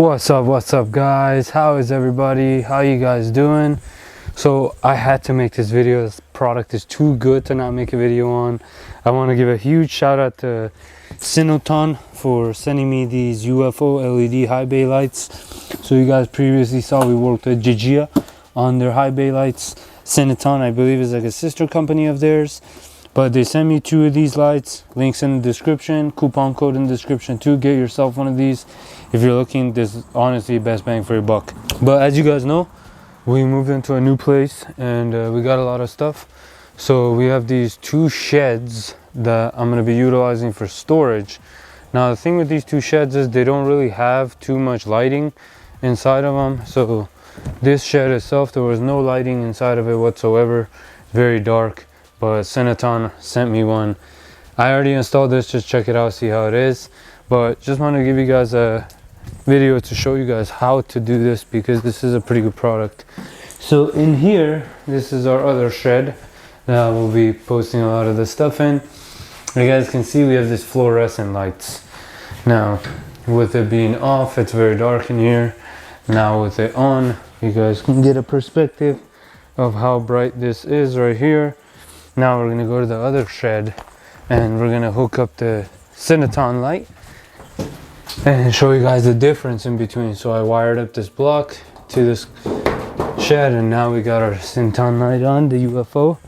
What's up guys? How is everybody? How you guys doing? So I had to make this video. This product is too good to not make a video on. I want to give a huge shout out to Cinoton for sending me these UFO LED high bay lights. So you guys previously saw we worked with TRIGGZZ on their high bay lights. Cinoton, I believe, is like a sister company of theirs. But they sent me 2 of these lights. Links in the description, coupon code in the description too. Get yourself one of these if you're looking. This is honestly best bang for your buck. But as you guys know, we moved into a new place and we got a lot of stuff. So we have these 2 sheds that I'm going to be utilizing for storage. Now the thing with these 2 sheds is they don't really have too much lighting inside of them. So this shed itself, there was no lighting inside of it whatsoever. Very dark. But Cinoton sent me one. I already installed this, just check it out, see how it is. But just want to give you guys a video to show you guys how to do this, because this is a pretty good product. So in here, this is our other shed that we'll be posting a lot of the stuff in. You guys can see we have this fluorescent lights. Now with it being off, it's very dark in here. Now with it on, you guys can get a perspective of how bright this is right here. Now we're gonna go to the other shed and we're gonna hook up the Cinoton light and show you guys the difference in between. So I wired up this block to this shed and now we got our Cinoton light on, the UFO,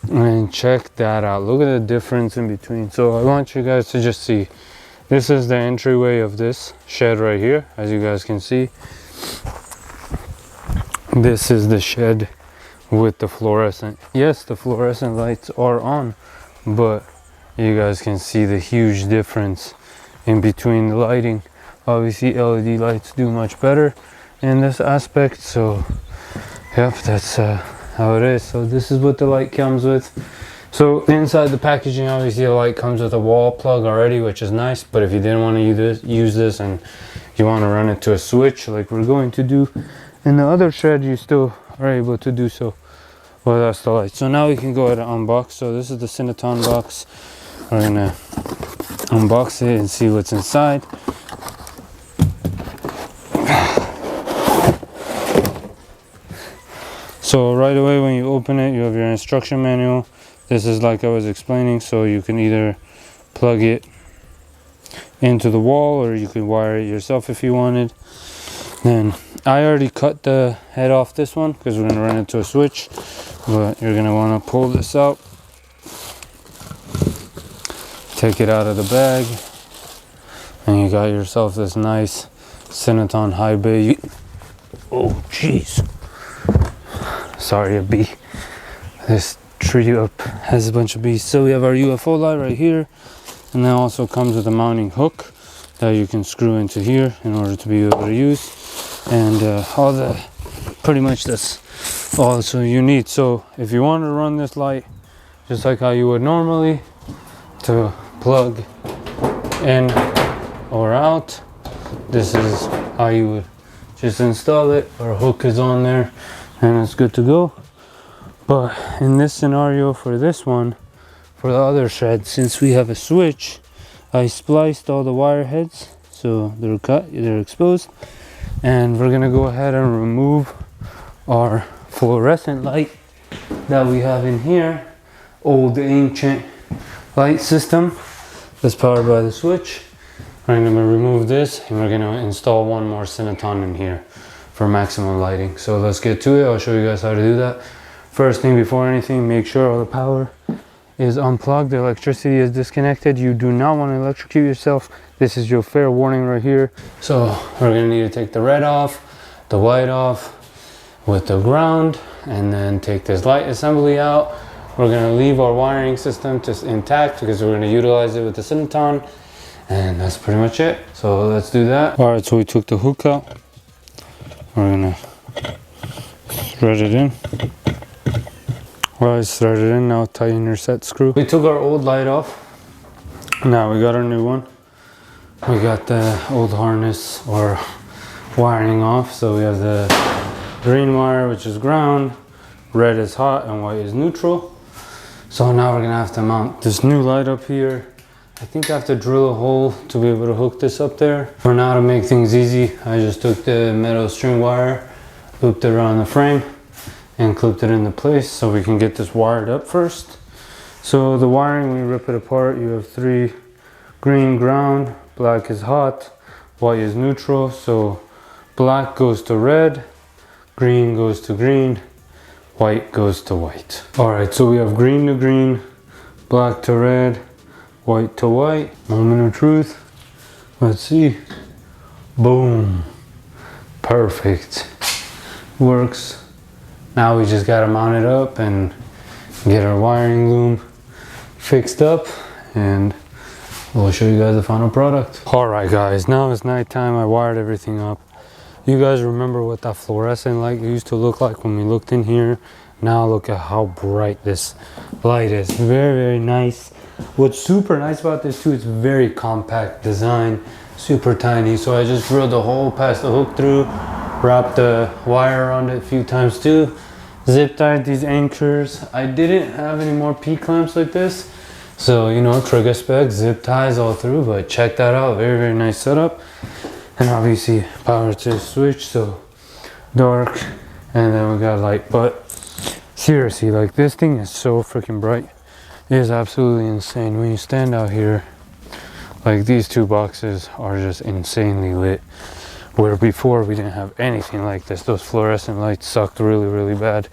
and check that out. Look at the difference in between. So I want you guys to just see. This is the entryway of this shed right here, as you guys can see. This is the shed with the fluorescent. Yes, the fluorescent lights are on, but you guys can see the huge difference in between the lighting. Obviously LED lights do much better in this aspect. So yep, that's how it is. So this is what the light comes with. So inside the packaging, obviously the light comes with a wall plug already, which is nice. But if you didn't want to use this and you want to run it to a switch like we're going to do in the other shed, you still are able to do so. Well, that's the light. So now we can go ahead and unbox. So this is the Cinoton box. We're gonna unbox it and see what's inside. So right away when you open it, you have your instruction manual. This is like I was explaining, so you can either plug it into the wall or you can wire it yourself if you wanted. Then I already cut the head off this one because we're going to run it to a switch, but you're going to want to pull this out, take it out of the bag, and you got yourself this nice Cinoton high bay. Oh jeez, sorry, a bee. This tree up has a bunch of bees. So we have our UFO light right here, and that also comes with a mounting hook that you can screw into here in order to be able to use. And pretty much that's all so you need. So if you want to run this light just like how you would normally, to plug in or out, this is how you would just install it. Our hook is on there and it's good to go. But in this scenario, for this one, for the other shed, since we have a switch, I spliced all the wire heads so they're cut, they're exposed. And we're gonna go ahead and remove our fluorescent light that we have in here. Old ancient light system that's powered by the switch. I'm gonna remove this and we're gonna install one more Cinoton in here for maximum lighting. So let's get to it. I'll show you guys how to do that. First thing before anything, make sure all the power is unplugged, the electricity is disconnected. You do not want to electrocute yourself. This is your fair warning right here. So we're going to need to take the red off, the white off with the ground, and then take this light assembly out. We're going to leave our wiring system just intact because we're going to utilize it with the Cinoton, and that's pretty much it. So let's do that. All right, so we took the hook out. We're going to thread it in. Well, it's threaded in, now tighten your set screw. We took our old light off. Now we got our new one. We got the old harness or wiring off. So we have the green wire, which is ground, red is hot, and white is neutral. So now we're gonna have to mount this new light up here I think I have to drill a hole to be able to hook this up there. For now, to make things easy, I just took the metal string wire, looped it around the frame, and clipped it into place so we can get this wired up first. So the wiring, when you rip it apart, you have 3 green ground, black is hot, white is neutral. So black goes to red, green goes to green, white goes to white. All right, so we have green to green, black to red, white to white. Moment of truth. Let's see. Boom. Perfect. Works. Now we just gotta mount it up and get our wiring loom fixed up, and we'll show you guys the final product. All right, guys, now it's nighttime. I wired everything up. You guys remember what that fluorescent light used to look like when we looked in here? Now look at how bright this light is. Very, very nice. What's super nice about this too, it's very compact design, super tiny. So I just drilled a hole, passed the hook through, wrapped the wire around it a few times too, zip tied these anchors. I didn't have any more P-clamps like this, so you know, Trigga spec, zip ties all through, but check that out. Very, very nice setup. And obviously power to the switch, so dark, and then we got light. But seriously, like, this thing is so freaking bright. It is absolutely insane. When you stand out here, like, these 2 boxes are just insanely lit, where before we didn't have anything like this. Those fluorescent lights sucked really, really bad,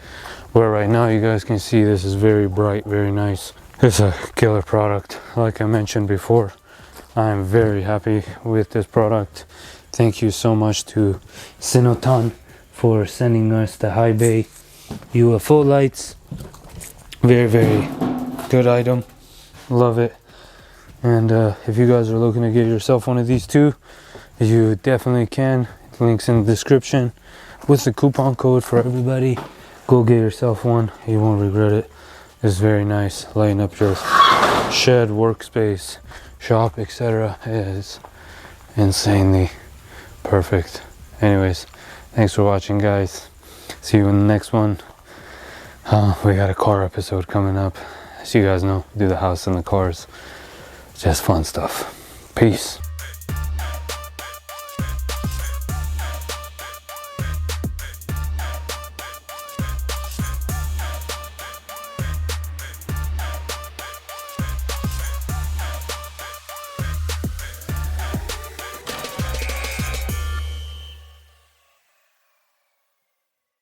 where right now you guys can see this is very bright, very nice. It's a killer product. Like I mentioned before, I'm very happy with this product. Thank you so much to Cinoton for sending us the high bay UFO lights. Very, very good item. Love it. And if you guys are looking to get yourself one of these too, you definitely can. Links in the description with the coupon code for everybody. Go get yourself one. You won't regret it. It's very nice. Lighting up your shed, workspace, shop, etc. is insanely perfect. Anyways, thanks for watching, guys. See you in the next one. We got a car episode coming up. As you guys know, do the house and the cars. Just fun stuff. Peace.